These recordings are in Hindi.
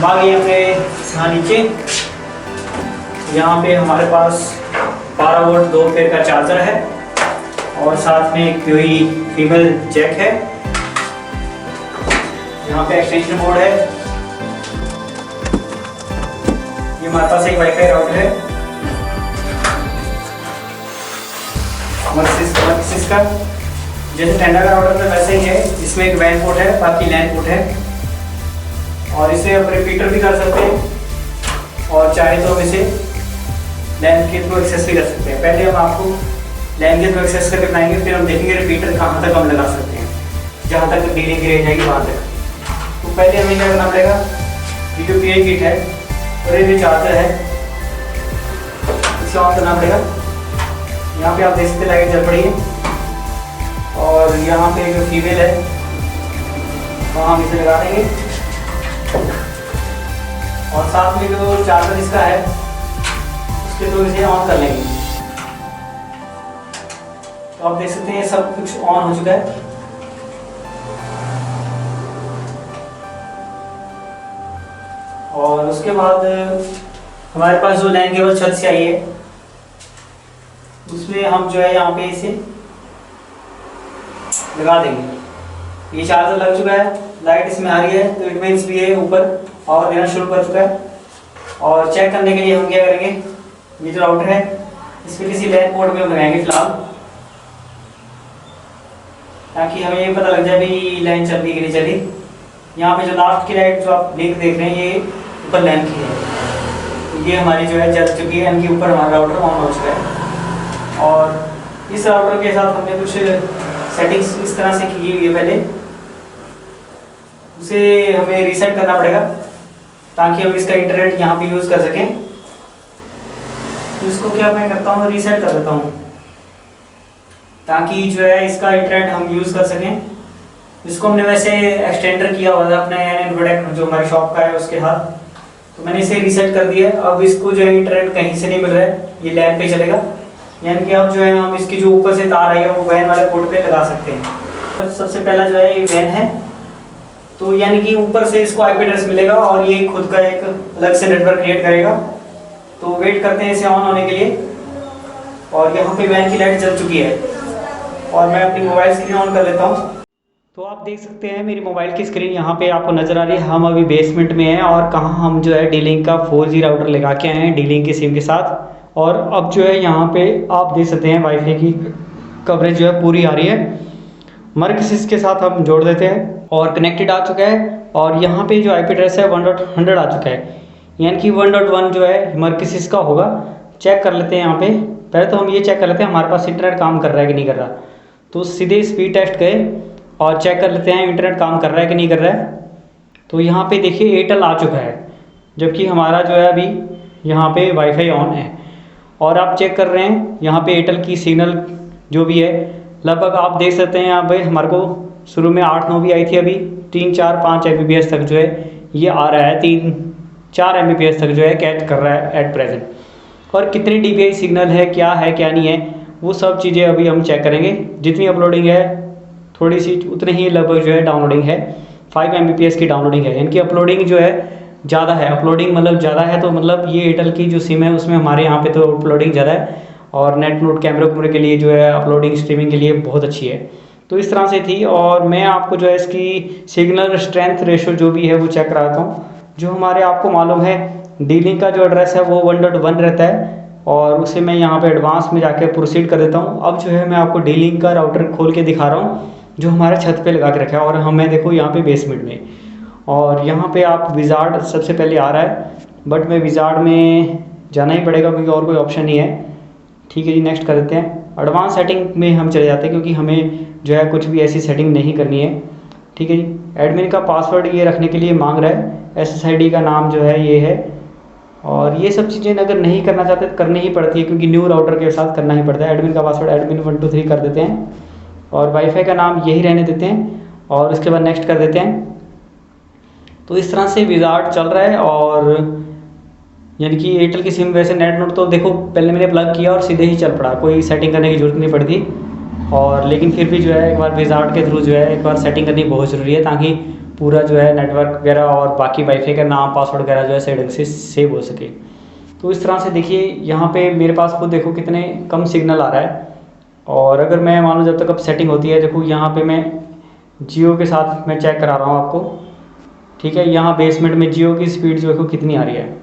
हम आ गए अपने यहाँ नीचे। यहाँ पे हमारे पास 12 वोल्ट 2 पेयर का चार्जर है और साथ में एक प्यूई फीमेल जैक है। यहाँ पे एक्सटेंशन बोर्ड है। ये हमारे पास एक वाईफाई राउटर है मर्सिस का, जैसे टेंडर का राउटर में वैसे ही है। इसमें एक वैन पोर्ट है, बाकी लैन पोर्ट है और इसे आप रिपीटर भी कर सकते हैं और चाहे तो इसे लैन के थ्रू एक्सेस भी कर सकते हैं। पहले हम आपको लैन के थ्रू एक्सेस करके बनाएंगे, फिर हम देखेंगे रिपीटर कहाँ तक हम लगा सकते हैं, जहाँ तक डीलिंग की रेंज आएगी वहाँ तक। तो पहले हमें क्या करना पड़ेगा, ये जो PI किट है और ये जो चार्जर है इसे ऑन करना पड़ेगा। यहाँ पे आप देख सकते लाइट जल पड़ी है और यहाँ पे जो फीमेल है वहाँ हम इसे लगा देंगे और साथ में जो चार्जर इसका है उसके थ्रू इसे ऑन कर लेंगे। तो आप देख सकते हैं सब कुछ ऑन हो चुका है। और उसके बाद हमारे पास जो लैन केबल छत से आई है उसमें हम जो है यहाँ पे इसे लगा देंगे। ये चार्जर लग चुका है, लाइट इसमें आ रही है, तो इट मीन्स भी ये ऊपर पावर देना शुरू कर चुका है। और चेक करने के लिए हम क्या करेंगे, ये जो राउटर है इसमें किसी लैन पोर्ट में हम लगाएंगे फिलहाल, ताकि हमें ये पता लग जाए भी लाइन चल रही कि नहीं चली। यहाँ पे जो लास्ट की लाइट जो आप ब्लिंक देख रहे हैं ये ऊपर लैन की है, तो ये हमारी जो है जल चुकी है, इनके ऊपर हमारा राउटर ऑन हो चुका है। और इस राउटर के साथ हमने कुछ सेटिंग्स इस तरह से की हुई है, पहले उसे हमें रीसेट करना पड़ेगा ताकि हम इसका इंटरनेट यहाँ पे यूज़ कर सकें। तो इसको क्या मैं करता हूँ, रीसेट कर देता हूँ ताकि जो है इसका इंटरनेट हम यूज़ कर सकें। इसको हमने वैसे एक्सटेंडर किया हुआ था अपने प्रोडक्ट जो हमारी शॉप का है उसके साथ, तो मैंने इसे रीसेट कर दिया। अब इसको जो है इंटरनेट कहीं से नहीं मिल रहा है, ये लैन पे चलेगा, यानी कि अब जो है हम इसकी जो ऊपर से तार आई है वो वैन वाले पोर्ट पे लगा सकते हैं। सबसे पहला जो है ये वैन है, तो यानी कि ऊपर से इसको IP एड्रेस मिलेगा और ये खुद का एक अलग से नेटवर्क क्रिएट करेगा। तो वेट करते हैं इसे ऑन होने के लिए। और यहाँ पे वैन की लाइट जल चुकी है और मैं अपनी मोबाइल स्क्रीन ऑन कर लेता हूँ। तो आप देख सकते हैं मेरी मोबाइल की स्क्रीन यहाँ पे आपको नज़र आ रही है। हम अभी बेसमेंट में हैं और कहाँ हम जो है D-Link का 4G राउटर लगा के आए हैं D-Link की सिम के साथ। और अब जो है यहाँ पे आप देख सकते हैं वाईफाई की कवरेज जो है पूरी आ रही है। मर्कसिस के साथ हम जोड़ देते हैं और कनेक्टेड आ चुका है। और यहाँ पे जो IP एड्रेस है 1.100 आ चुका है, यानी कि 1.1 जो है मर्कसिस का होगा। चेक कर लेते हैं यहाँ पे। पहले तो हम ये चेक कर लेते हैं हमारे पास इंटरनेट काम कर रहा है कि नहीं कर रहा। तो सीधे स्पीड टेस्ट गए और चेक कर लेते हैं इंटरनेट काम कर रहा है कि नहीं कर रहा है। तो यहाँ पे देखिए एयरटेल आ चुका है, जबकि हमारा जो है अभी यहाँ पे वाईफाई ऑन है। और आप चेक कर रहे हैं यहाँ पे एयरटेल की सिग्नल जो भी है लगभग आप देख सकते हैं यहाँ पे हमारे को शुरू में 8-9 भी आई थी, अभी 3-4-5 Mbps तक जो है ये आ रहा है, 3-4 Mbps तक जो है कैच कर रहा है एट प्रेजेंट। और कितनी DPI सिग्नल है क्या नहीं है वो सब चीज़ें अभी हम चेक करेंगे। जितनी अपलोडिंग है थोड़ी सी उतनी ही लगभग जो है डाउनलोडिंग है, 5 Mbps की डाउनलोडिंग है। इनकी अपलोडिंग जो है ज़्यादा है, अपलोडिंग मतलब ज़्यादा है, तो मतलब ये एयरटेल की जो सिम है उसमें हमारे यहाँ पे तो अपलोडिंग ज़्यादा है और नेट नोट कैमरे के लिए जो है अपलोडिंग स्ट्रीमिंग के लिए बहुत अच्छी है। तो इस तरह से थी। और मैं आपको जो है इसकी सिग्नल स्ट्रेंथ रेशो जो भी है वो चेक कराता हूँ। जो हमारे आपको मालूम है D-Link का जो एड्रेस है वो 1.1 रहता है और उसे मैं यहाँ पे एडवांस में जाके प्रोसीड कर देता हूँ। अब जो है मैं आपको D-Link का राउटर खोल के दिखा रहा हूँ जो हमारे छत पे लगा के रखा है। और हमें देखो यहाँ पे बेसमेंट में, और यहाँ पे आप विजार्ड सबसे पहले आ रहा है, बट मैं विजार्ड में जाना ही पड़ेगा क्योंकि और कोई ऑप्शन नहीं है। ठीक है जी, नेक्स्ट कर देते हैं। एडवांस सेटिंग में हम चले जाते हैं क्योंकि हमें जो है कुछ भी ऐसी सेटिंग नहीं करनी है। ठीक है जी, एडमिन का पासवर्ड ये रखने के लिए मांग रहा है, SSID का नाम जो है ये है। और ये सब चीज़ें अगर नहीं करना चाहते तो करनी ही पड़ती है क्योंकि न्यू राउटर के साथ करना ही पड़ता है। एडमिन का पासवर्ड एडमिन 123 कर देते हैं और वाईफाई का नाम यही रहने देते हैं और उसके बाद नेक्स्ट कर देते हैं। तो इस तरह से विजार्ड चल रहा है। और यानी कि एयरटेल की सिम वैसे नेट नोट तो देखो पहले मैंने प्लग किया और सीधे ही चल पड़ा, कोई सेटिंग करने की जरूरत नहीं पड़ती। और लेकिन फिर भी जो है एक बार विजार्ड के थ्रू जो है एक बार सेटिंग करनी बहुत ज़रूरी है ताकि पूरा जो है नेटवर्क वगैरह और बाकी वाईफाई का नाम पासवर्ड वगैरह जो है सही ढंग से सेव हो सके। तो इस तरह से देखिए यहाँ पे मेरे पास खुद देखो कितने कम सिग्नल आ रहा है। और अगर मैं मान लो जब तक अब सेटिंग होती है, देखो यहाँ पे मैं जियो के साथ मैं चेक करा रहा हूँ आपको, ठीक है। यहाँ बेसमेंट में जियो की स्पीड जो है कितनी आ रही है,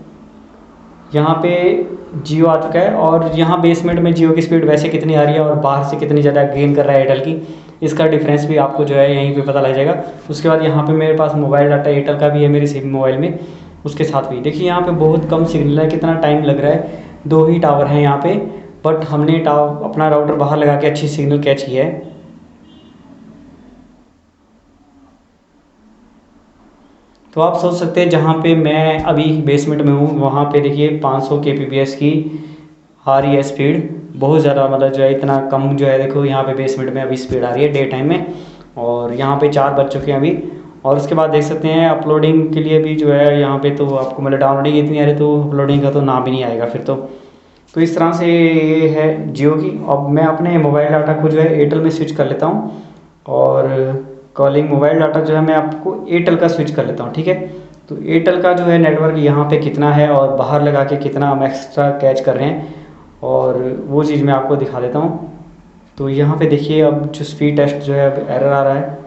यहाँ पे जियो आ चुका है और यहाँ बेसमेंट में जियो की स्पीड वैसे कितनी आ रही है और बाहर से कितनी ज़्यादा गेन कर रहा है एयरटेल की, इसका डिफरेंस भी आपको जो है यहीं पे पता लग जाएगा। उसके बाद यहाँ पे मेरे पास मोबाइल डाटा एयरटेल का भी है मेरे सिम मोबाइल में, उसके साथ भी देखिए यहाँ पे बहुत कम सिग्नल है, कितना टाइम लग रहा है। 2 ही टावर हैं यहाँ पे, बट हमने अपना राउटर बाहर लगा के अच्छी सिग्नल कैच किया है। तो आप सोच सकते हैं जहाँ पे मैं अभी बेसमेंट में हूँ वहाँ पे देखिए 500 kbps की आ रही है स्पीड, बहुत ज़्यादा, मतलब जो है इतना कम जो है देखो यहाँ पे बेसमेंट में अभी स्पीड आ रही है डे टाइम में। और यहाँ पे 4 बज चुके हैं अभी। और उसके बाद देख सकते हैं अपलोडिंग के लिए भी जो है यहाँ पे तो आपको मतलब डाउनलोडिंग इतनी आ रही, तो अपलोडिंग का तो नाम ही नहीं आएगा फिर तो इस तरह से ये है जियो की। अब मैं अपने मोबाइल डाटा को जो है एयरटेल में स्विच कर लेता हूँ और कॉलिंग मोबाइल डाटा जो है मैं आपको एयरटेल का स्विच कर लेता हूँ, ठीक है। तो एयरटेल का जो है नेटवर्क यहाँ पे कितना है और बाहर लगा के कितना हम एक्स्ट्रा कैच कर रहे हैं, और वो चीज़ मैं आपको दिखा देता हूँ। तो यहाँ पे देखिए अब जो स्पीड टेस्ट जो है अब एरर आ रहा है,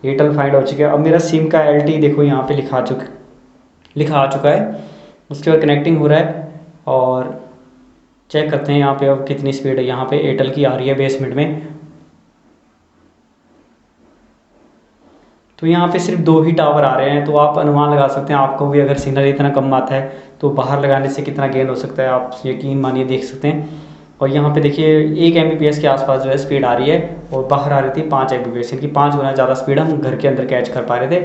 एयरटेल फाइंड हो चुका है। अब मेरा सिम का LTE देखो यहाँ पे लिखा आ चुका है, उसके बाद कनेक्टिंग हो रहा है। और चेक करते हैं यहाँ पे अब कितनी स्पीड है, यहाँ पे एयरटेल की आ रही है बेसमेंट में। तो यहाँ पे सिर्फ 2 ही टावर आ रहे हैं, तो आप अनुमान लगा सकते हैं आपको भी अगर सिग्नल इतना कम आता है तो बाहर लगाने से कितना गेन हो सकता है, आप यकीन मानिए देख सकते हैं। और यहाँ पे देखिए 1 Mbps के आसपास जो है स्पीड आ रही है और बाहर आ रही थी 5 Mbps, इनकी 5 गुना ज़्यादा स्पीड हम घर के अंदर कैच कर पा रहे थे,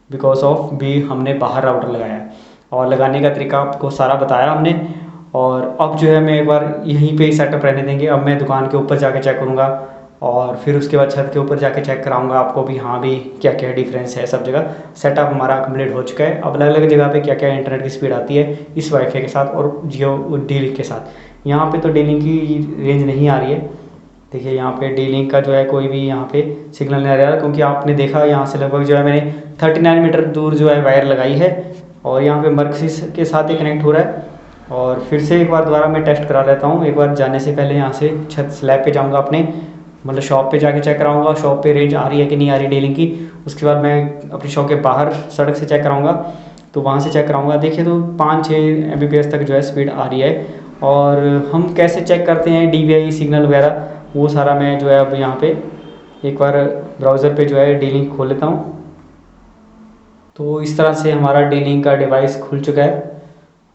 बिकॉज ऑफ भी हमने बाहर राउटर लगाया है। और लगाने का तरीका आपको सारा बताया हमने। और अब जो है मैं एक बार यहीं पे ही सेटअप रहने देंगे, अब मैं दुकान के ऊपर जाके चेक करूँगा और फिर उसके बाद छत के ऊपर जाके चेक कराऊंगा आपको भी, हाँ भी क्या क्या डिफरेंस है। सब जगह सेटअप हमारा कंप्लीट हो चुका है, अब अलग अलग जगह पे क्या क्या इंटरनेट की स्पीड आती है इस वाईफाई के साथ और जियो डी-लिंक के साथ। यहाँ पे तो डी-लिंक की रेंज नहीं आ रही है, देखिए यहाँ पे डी-लिंक का जो है कोई भी यहाँ पे सिग्नल नहीं आ रहा है, क्योंकि आपने देखा यहाँ से लगभग जो है मैंने 39 मीटर दूर जो है वायर लगाई है और यहाँ पे मर्कसिस के साथ ही कनेक्ट हो रहा है। और फिर से एक बार दोबारा मैं टेस्ट करा लेता हूँ, एक बार जाने से पहले यहाँ से छत स्लैब पे जाऊँगा अपने, मतलब शॉप पे जाके चेक कराऊंगा शॉप पे रेंज आ रही है कि नहीं आ रही डी-लिंक की। उसके बाद मैं अपनी शॉप के बाहर सड़क से चेक कराऊंगा, तो वहाँ से चेक कराऊंगा। देखिए तो 5-6 Mbps तक जो है स्पीड आ रही है। और हम कैसे चेक करते हैं DVI सिग्नल वगैरह, वो सारा मैं जो है अब यहाँ पे एक बार ब्राउज़र पे जो है डी-लिंक खोल लेता हूँ। तो इस तरह से हमारा डी-लिंक का डिवाइस खुल चुका है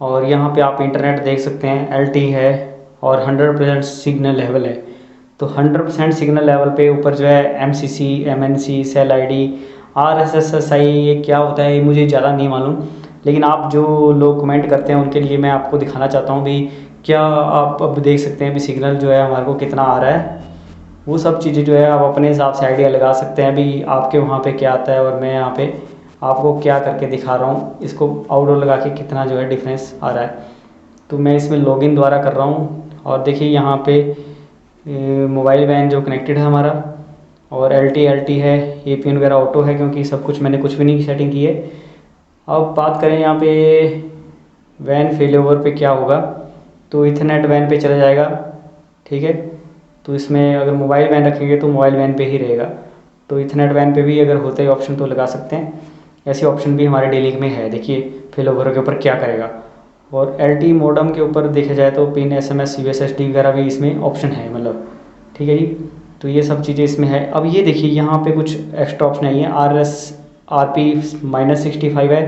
और यहाँ पे आप इंटरनेट देख सकते हैं, LTE है और 100% सिग्नल लेवल है। तो 100% सिग्नल लेवल पे ऊपर जो है MCC, MNC, cell ID, RSSI ये क्या होता है ये मुझे ज़्यादा नहीं मालूम, लेकिन आप जो लोग कमेंट करते हैं उनके लिए मैं आपको दिखाना चाहता हूँ भी क्या आप अब देख सकते हैं भी सिग्नल जो है हमारे को कितना आ रहा है। वो सब चीज़ें जो है आप अपने हिसाब से आइडिया लगा सकते हैं भी आपके वहाँ पे क्या आता है और मैं यहाँ पे आपको क्या करके दिखा रहा हूँ, इसको आउटडोर लगा के कितना जो है डिफरेंस आ रहा है। तो मैं इसमें लॉगिन द्वारा कर रहा हूँ और देखिए यहाँ पे मोबाइल वैन जो कनेक्टेड है हमारा और LTE है, APN वगैरह ऑटो है क्योंकि सब कुछ मैंने कुछ भी नहीं सेटिंग की है। अब बात करें यहाँ पे वैन फेल पे क्या होगा, तो इथरनेट वैन पे चला जाएगा, ठीक है। तो इसमें अगर मोबाइल वैन रखेंगे तो मोबाइल वैन पे ही रहेगा, तो इथरनेट वैन पे भी अगर होता है ऑप्शन तो लगा सकते हैं। ऐसे ऑप्शन भी हमारे डी-लिंक में है, देखिए फेल ओवर के ऊपर क्या करेगा। और LTE मॉडम के ऊपर देखा जाए तो पिन SMS USSD वगैरह भी इसमें ऑप्शन है, मतलब ठीक है जी। तो ये सब चीज़ें इसमें है। अब ये देखिए यहाँ पे कुछ एक्स्ट्रा ऑप्शन नहीं है, RP -65 है,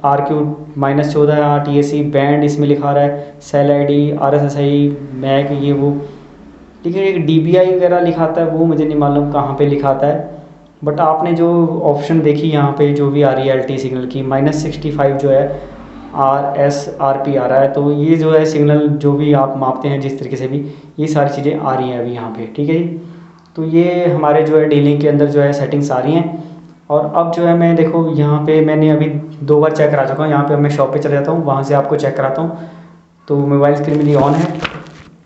RQ -14 TAC बैंड इसमें लिखा रहा है, सेल ID, RSSI, मैक ये वो, ठीक है। एक DBI वगैरह लिखाता है वो मुझे नहीं मालूम कहाँ पे लिखाता है, बट आपने जो ऑप्शन देखी यहाँ पे जो भी आ रही है LTE सिग्नल की -65 जो है RSRP आ रहा है, तो ये जो है सिग्नल जो भी आप मापते हैं जिस तरीके से भी ये सारी चीज़ें आ रही हैं अभी यहाँ पे, ठीक है जी। तो ये हमारे जो है डी-लिंक के अंदर जो है सेटिंग्स आ रही हैं। और अब जो है मैं देखो यहाँ पे मैंने अभी 2 बार चेक करा चुका हूँ, यहाँ पे मैं शॉप पे चले जाता हूँ वहाँ से आपको चेक कराता हूँ। तो मोबाइल स्क्रीन मेरी ऑन है,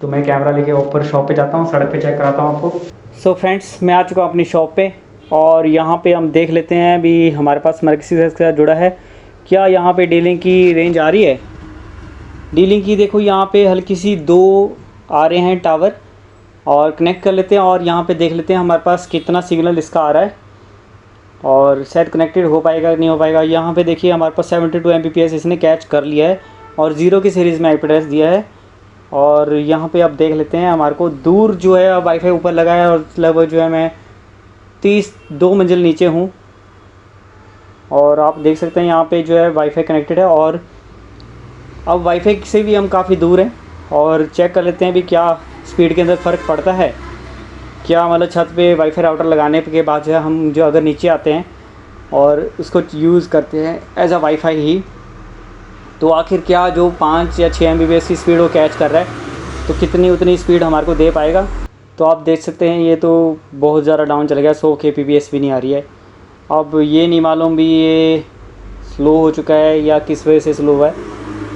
तो मैं कैमरा लेके ऊपर शॉप पे जाता हूँ, सड़क पे चेक कराता हूँ आपको। सो फ्रेंड्स मैं आ चुका हूँ अपनी शॉप पे और यहाँ पे हम देख लेते हैं अभी हमारे पास मर्कसिस के साथ जुड़ा है, क्या यहाँ पे डीलिंक की रेंज आ रही है। डीलिंक की देखो यहाँ पे हल्की सी 2 आ रहे हैं टावर, और कनेक्ट कर लेते हैं और यहाँ पे देख लेते हैं हमारे पास कितना सिग्नल इसका आ रहा है और शायद कनेक्टेड हो पाएगा नहीं हो पाएगा। यहाँ पे देखिए हमारे पास 72 Mbps इसने कैच कर लिया है और 0 की सीरीज़ में आईपी एड्रेस दिया है। और यहाँ पे आप देख लेते हैं हमारे को दूर जो है अब वाईफाई ऊपर लगा है और लगभग जो है मैं 2 मंजिल नीचे हूँ, और आप देख सकते हैं यहाँ पे जो है वाईफाई कनेक्टेड है। और अब वाईफाई से भी हम काफ़ी दूर हैं और चेक कर लेते हैं भी क्या स्पीड के अंदर फ़र्क पड़ता है क्या। मतलब छत पे वाईफाई राउटर लगाने के बाद जो है हम जो अगर नीचे आते हैं और उसको यूज़ करते हैं एज अ वाईफाई ही, तो आखिर क्या जो 5 या 6 Mbps की स्पीड वो कैच कर रहा है तो कितनी उतनी स्पीड हमारे को दे पाएगा। तो आप देख सकते हैं ये तो बहुत ज़्यादा डाउन चला गया, 100 kbps भी नहीं आ रही है। अब ये नहीं मालूम भी ये स्लो हो चुका है या किस वजह से स्लो है,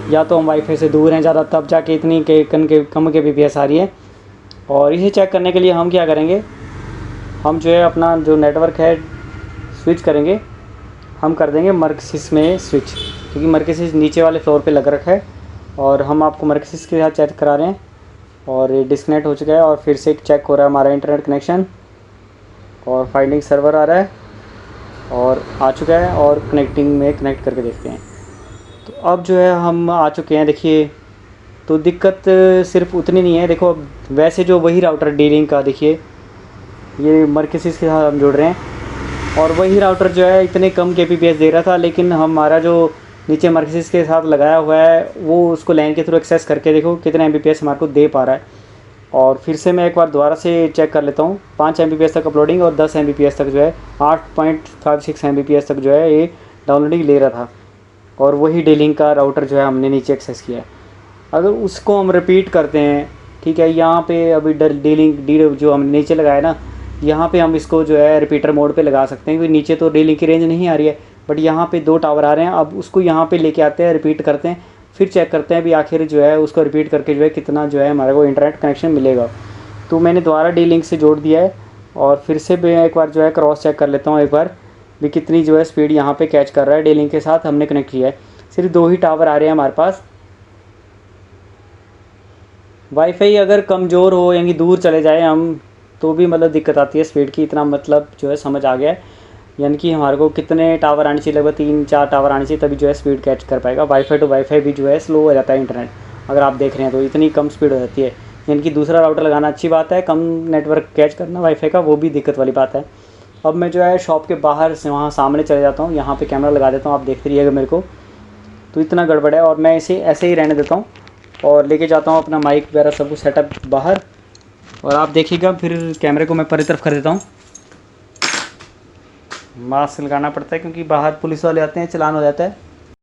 या तो हम वाईफाई से दूर हैं ज़्यादा तब जाके इतनी कम kbps आ रही है। और इसे चेक करने के लिए हम क्या करेंगे, हम जो है अपना जो नेटवर्क है स्विच करेंगे, हम कर देंगे मर्कसिस में स्विच, क्योंकि मर्कसिस नीचे वाले फ्लोर पे लग रखा है और हम आपको मर्कसिस के साथ चेक करा रहे हैं। और ये डिस्कनेक्ट हो चुका है और फिर से चेक हो रहा है हमारा इंटरनेट कनेक्शन और फाइंडिंग सर्वर आ रहा है और आ चुका है, और कनेक्टिंग में कनेक्ट करके देखते हैं। तो अब जो है हम आ चुके हैं, देखिए तो दिक्कत सिर्फ उतनी नहीं है। देखो अब वैसे जो वही राउटर डीलिंक का देखिए ये मर्कसिस के साथ हम जुड़ रहे हैं और वही राउटर जो है इतने कम kbps दे रहा था, लेकिन हमारा जो नीचे मर्कसिस के साथ लगाया हुआ है वो उसको लैन के थ्रू एक्सेस करके देखो कितने Mbps हमारे को दे पा रहा है। और फिर से मैं एक बार दोबारा से चेक कर लेता हूँ, 5 Mbps तक अपलोडिंग और 10 Mbps तक जो है 8.56 Mbps तक जो है ये डाउनलोडिंग ले रहा था, और वही डीलिंक का राउटर जो है हमने नीचे एक्सेस किया है। अगर उसको हम रिपीट करते हैं, ठीक है, यहाँ पे अभी डीलिंक जो हमने नीचे लगाया ना, यहाँ पे हम इसको जो है रिपीटर मोड पे लगा सकते हैं, क्योंकि नीचे तो डीलिंक की रेंज नहीं आ रही है, बट यहाँ पे 2 टावर आ रहे हैं। अब उसको यहाँ पे लेके आते हैं, रिपीट करते हैं, फिर चेक करते हैं भी आखिर जो है उसको रिपीट करके जो है कितना जो है हमारे को इंटरनेट कनेक्शन मिलेगा। तो मैंने दोबारा डीलिंक से जोड़ दिया है और फिर से मैं एक बार जो है क्रॉस चेक कर लेता हूँ एक बार भी कितनी जो है स्पीड यहाँ पे कैच कर रहा है। डीलिंक के साथ हमने कनेक्ट किया है, सिर्फ 2 ही टावर आ रहे हैं हमारे पास। वाईफाई अगर कमज़ोर हो यानी दूर चले जाए हम तो भी मतलब दिक्कत आती है स्पीड की, इतना मतलब जो है समझ आ गया है। यानी कि हमारे को कितने टावर आने चाहिए, लगभग 3-4 टावर आने चाहिए तभी जो है स्पीड कैच कर पाएगा। वाईफाई टू वाईफाई भी जो है स्लो हो जाता है इंटरनेट, अगर आप देख रहे हैं तो इतनी कम स्पीड हो जाती है। यानी कि दूसरा राउटर लगाना अच्छी बात है, कम नेटवर्क कैच करना वाईफाई का वो भी दिक्कत वाली बात है। अब मैं जो है शॉप के बाहर से वहाँ सामने चले जाता हूँ, यहाँ पर कैमरा लगा देता हूँ, आप देखते रहिएगा मेरे को। तो इतना गड़बड़ है और मैं इसे ऐसे ही रहने देता हूँ और लेके जाता हूँ अपना माइक वगैरह सब कुछ सेटअप बाहर, और आप देखिएगा फिर कैमरे को मैं परे तरफ कर देता हूँ। मास्क लगाना पड़ता है क्योंकि बाहर पुलिस वाले आते हैं, चालान हो जाता है।